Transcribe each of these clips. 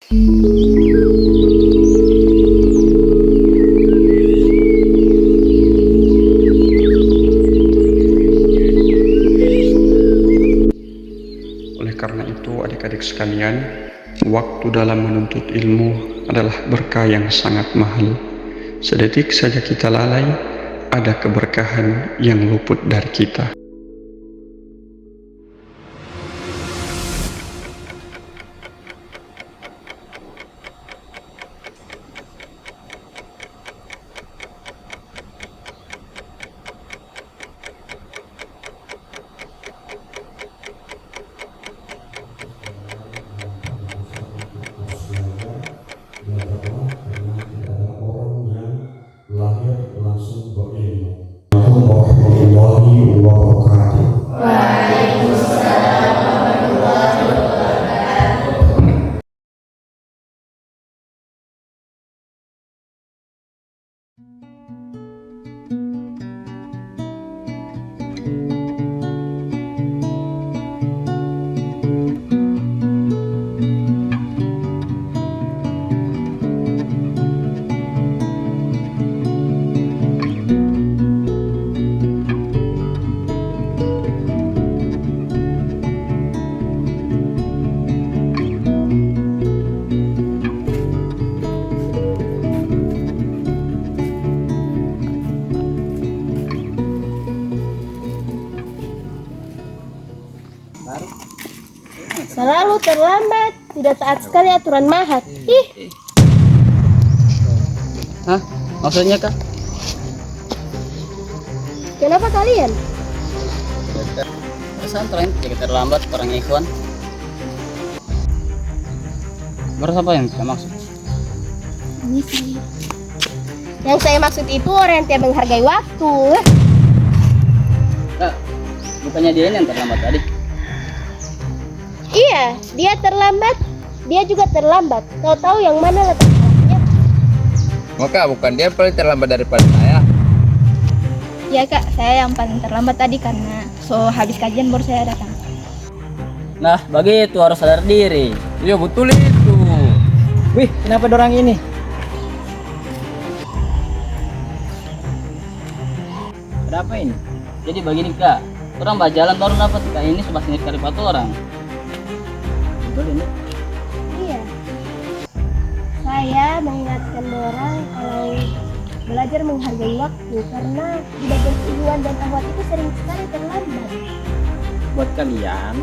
Oleh karena itu, adik-adik sekalian, waktu dalam menuntut ilmu adalah berkah yang sangat mahal. Sedetik saja kita lalai, ada keberkahan yang luput dari kita. Lahir langsung berilmu. Assalamualaikum warahmatullahi wabarakatuh. Selalu terlambat, tidak taat sekali aturan mahat. Ih, Hah? Maksudnya kak? kenapa kalian? Pesantren jadi terlambat orang ikhwan. Baru apa yang kita maksud? Ini sih. Yang saya maksud itu orang yang tidak menghargai waktu. Kak, bukannya dia yang terlambat tadi? Iya, dia terlambat, dia juga terlambat. Kau tahu yang mana letak salahnya? Maka bukan dia paling terlambat daripada saya. Ya kak, saya yang paling terlambat tadi karena habis kajian baru saya datang. Nah, begitu harus sadar diri. Iya betul itu. Wih, kenapa dorang ini? Kenapa ini? Jadi begini kak, orang berjalan baru dapat kak ini sebab sini kali 4 orang. Betul ini? Iya. Saya mengingatkan orang kalau belajar menghargai waktu karena di bagian ikhwan dan akhwat itu sering sekali terlambat. Buat kalian,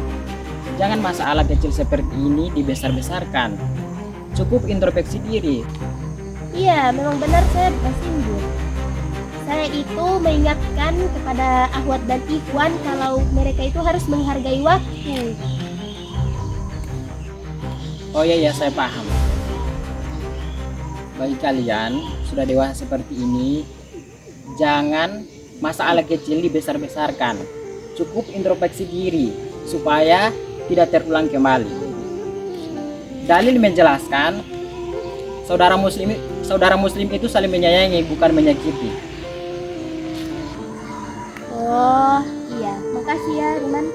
jangan masalah kecil seperti ini dibesar-besarkan. Cukup introspeksi diri. Iya, memang benar saya tersinggung. Saya itu mengingatkan kepada akhwat dan ikhwan kalau mereka itu harus menghargai waktu. Oh iya, saya paham. Bagi kalian sudah dewasa seperti ini, jangan masalah kecil dibesar-besarkan. Cukup introspeksi diri supaya tidak terulang kembali. Dalil menjelaskan saudara muslim itu saling menyayangi, bukan menyakiti. Oh iya, makasih ya Riman.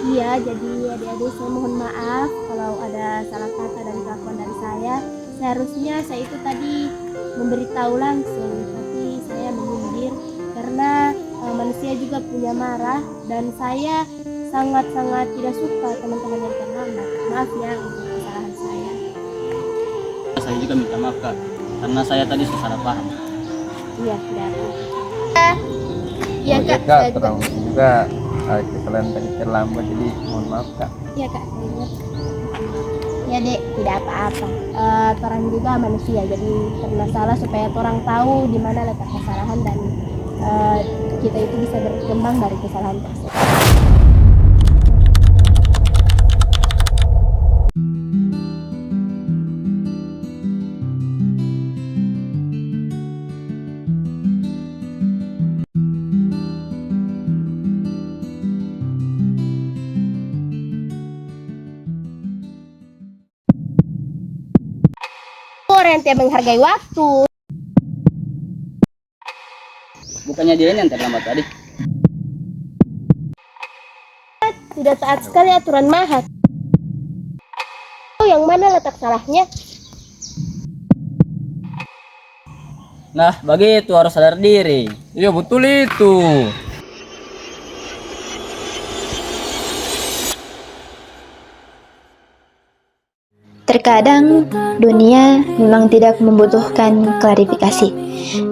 Iya, jadi adik-adik saya mohon maaf kalau ada salah kata dan kelakuan dari saya. Seharusnya saya itu tadi memberitahu langsung, tapi saya menyindir karena manusia juga punya marah dan saya sangat-sangat tidak suka teman-teman yang terlambat. Maaf ya untuk kesalahan saya. Saya juga minta maaf kak, karena saya tadi salah paham. Iya, tidak apa. Iya Oh, kak, kak, saya juga. terang juga kesalahan tadi terlambat, jadi mohon maaf kak. Iya kak, saya ingat. Ya dek, tidak apa-apa. Orang juga manusia, jadi pernah salah supaya orang tahu di mana letak kesalahan dan kita itu bisa berkembang dari kesalahan tersebut. Orang yang tidak menghargai waktu. Bukannya dia yang terlambat tadi? Tidak taat sekali aturan mahat. Yang mana mana letak salahnya? Nah, begitu harus sadar diri. Iya betul itu. Terkadang dunia memang tidak membutuhkan klarifikasi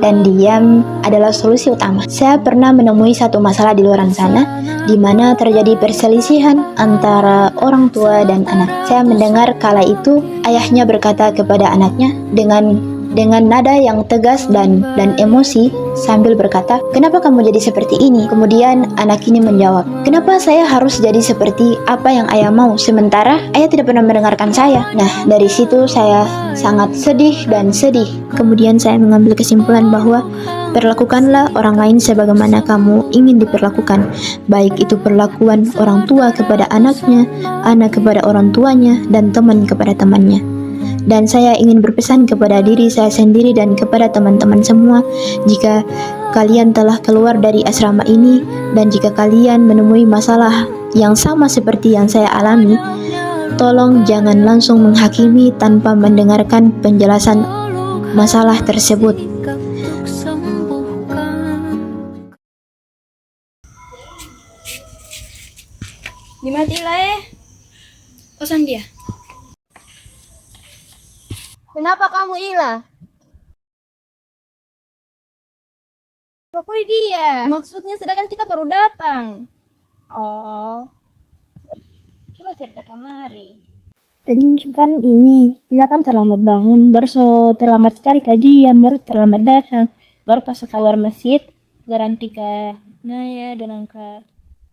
dan diam adalah solusi utama. Saya pernah menemui satu masalah di luar sana di mana terjadi perselisihan antara orang tua dan anak. Saya mendengar kala itu ayahnya berkata kepada anaknya dengan nada yang tegas dan emosi sambil berkata, "Kenapa kamu jadi seperti ini?" Kemudian anak ini menjawab, "Kenapa saya harus jadi seperti apa yang ayah mau, sementara ayah tidak pernah mendengarkan saya?" Nah, dari situ saya sangat sedih. Kemudian saya mengambil kesimpulan bahwa perlakukanlah orang lain sebagaimana kamu ingin diperlakukan, baik itu perlakuan orang tua kepada anaknya, anak kepada orang tuanya, dan teman kepada temannya. Dan saya ingin berpesan kepada diri saya sendiri dan kepada teman-teman semua, jika kalian telah keluar dari asrama ini dan jika kalian menemui masalah yang sama seperti yang saya alami, tolong jangan langsung menghakimi tanpa mendengarkan penjelasan masalah tersebut. Dimatilah Pesan dia. Kenapa kamu Ila? Pokoknya dia. Maksudnya sedangkan kita baru datang. Oh. Coba cerita kemari. Tadi kan ini, kita kan terlambat bangun, baru terlambat cari kajian, baru terlambat datang, baru pas keluar masjid, garanti ke Naya dengan ke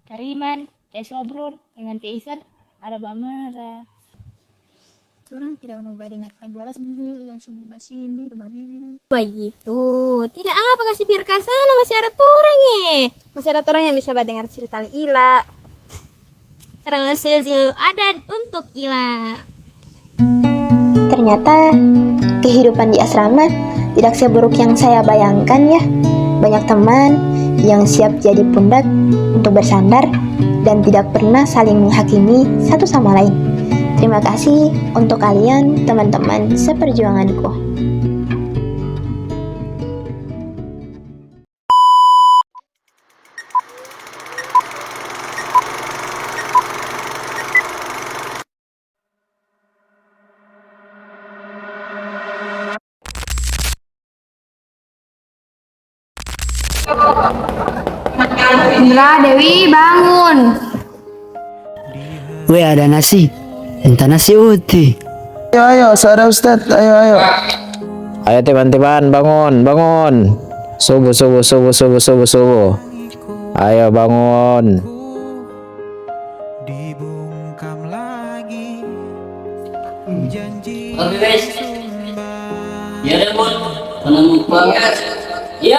Kariman, ke Sobrun, dengan ke Isan, ada Bamara. Orang tidak mau ingatkan balas dulu yang semua sini kemarin. Begitu. Tidak apa kasih biar ke sana, masih ada orang ya. Masih ada orang yang bisa dengar cerita Ila. Karena selalu ada untuk Ila. Ternyata kehidupan di asrama tidak seburuk yang saya bayangkan ya. Banyak teman yang siap jadi pundak untuk bersandar dan tidak pernah saling menghakimi satu sama lain. Terima kasih untuk kalian teman-teman seperjuanganku. Indra, Dewi, bangun. Weh, ada nasi. Minta nasi uti. Ayo, saudara Ustadz, ayo. Ayo teman-teman, bangun. Subuh. Ayo bangun. Dibungkam lagi janji. Oke guys. Ya udah Bun, tenang banget. Ya.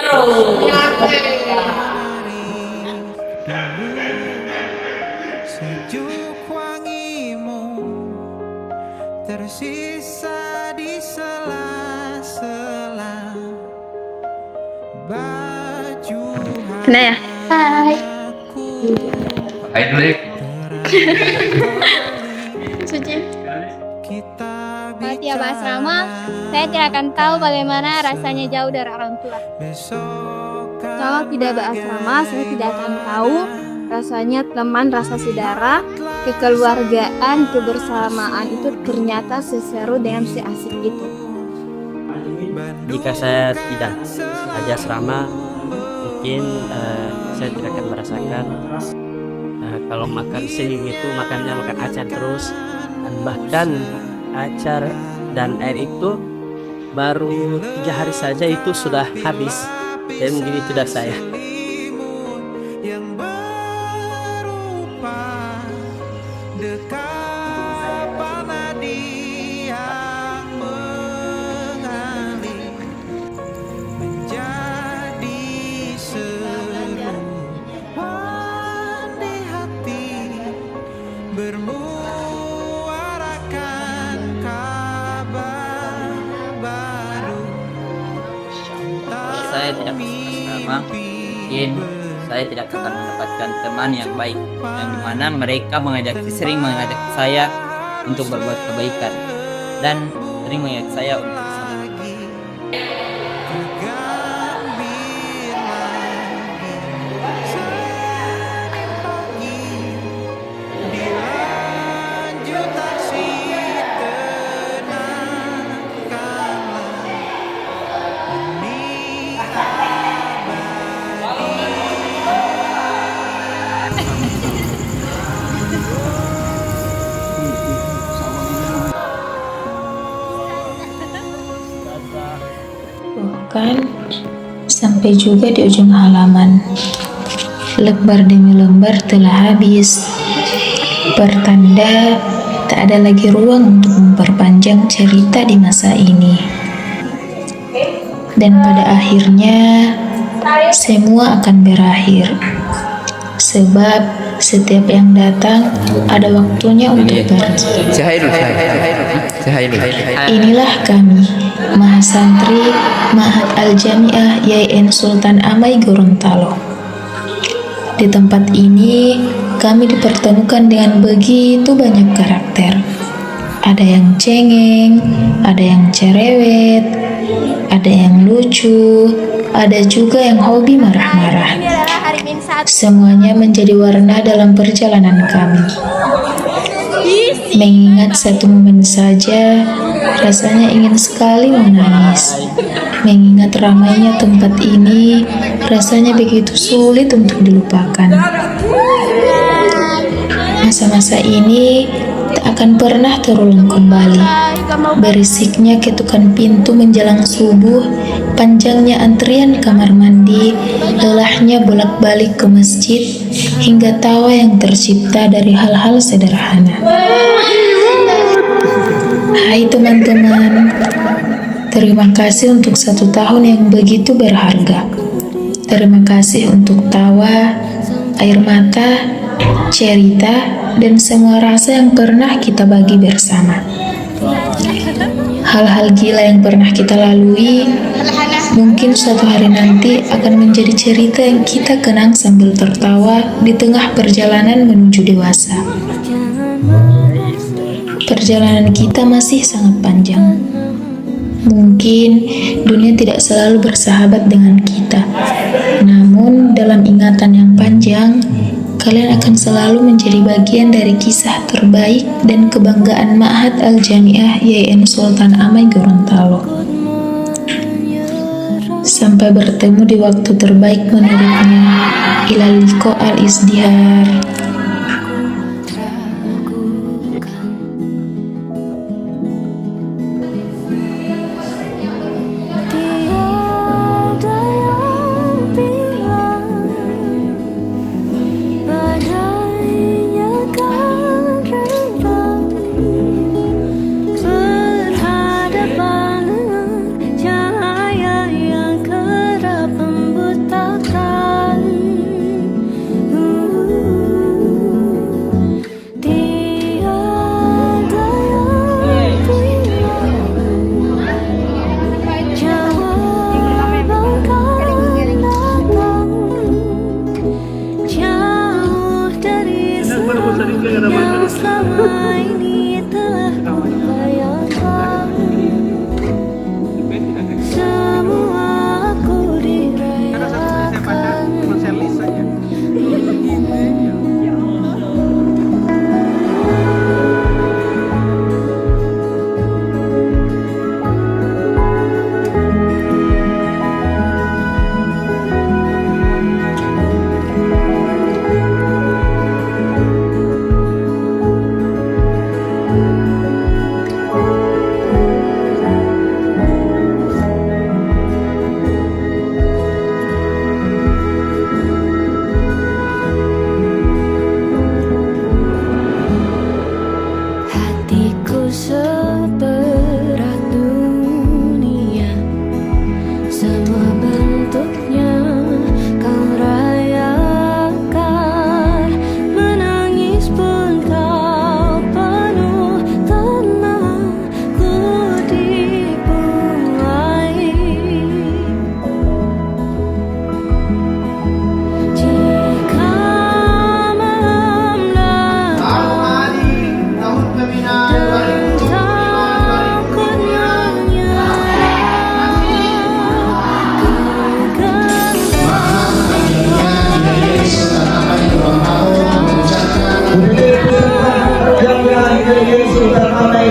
Sejuk wangimu tersisa di sela-sela baju. Naya. Hai. Hai Drik. Suci. Saat tiap asrama, saya tidak akan tahu bagaimana rasanya jauh dari orang tua. Kalau tidak berasrama, saya tidak akan tahu rasanya teman, rasa saudara, kekeluargaan, kebersamaan itu ternyata seseru dengan seasik itu. Jika saya tidak ada asrama, mungkin saya tidak akan merasakan kalau makan siling itu makannya makan acar terus, dan bahkan acar dan air itu baru 3 hari saja itu sudah habis, dan begini tidak saya. Yang berupa dekapan nadi yang mengalir menjadi seruan di hati bermuarakan kabar baru. Saya tidak bersama, mungkin saya tidak akan mendapatkan teman yang baik, yang dimana mereka sering mengajak saya untuk berbuat kebaikan. dan sering mengajak saya untuk bersama. Bahkan sampai juga di ujung halaman, lembar demi lembar telah habis, pertanda tak ada lagi ruang untuk memperpanjang cerita di masa ini. Dan pada akhirnya semua akan berakhir, sebab setiap yang datang ada waktunya untuk pergi. Inilah kami, Mahasantri Ma'had Al-Jami'ah YN Sultan Amai Gorontalo. Di tempat ini kami dipertemukan dengan begitu banyak karakter. Ada yang cengeng, ada yang cerewet, ada yang lucu, ada juga yang hobi marah-marah. Semuanya menjadi warna dalam perjalanan kami. Mengingat satu momen saja, rasanya ingin sekali menangis. Mengingat ramainya tempat ini, rasanya begitu sulit untuk dilupakan. Masa-masa ini tak akan pernah terulang kembali. Berisiknya ketukan pintu menjelang subuh, panjangnya antrian kamar mandi, lelahnya bolak-balik ke masjid, hingga tawa yang tercipta dari hal-hal sederhana. Hai teman-teman, terima kasih untuk 1 tahun yang begitu berharga. Terima kasih untuk tawa, air mata, cerita, dan semua rasa yang pernah kita bagi bersama. Hal-hal gila yang pernah kita lalui, mungkin suatu hari nanti akan menjadi cerita yang kita kenang sambil tertawa di tengah perjalanan menuju dewasa. Perjalanan kita masih sangat panjang. Mungkin dunia tidak selalu bersahabat dengan kita, namun dalam ingatan yang panjang, kalian akan selalu menjadi bagian dari kisah terbaik dan kebanggaan Ma'had Al-Jami'ah YN Sultan Amai Gorontalo. Sampai bertemu di waktu terbaik menurutnya. Ilal liqa al-izdihar.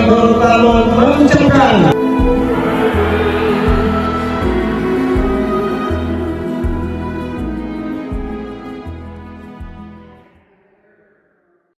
berkah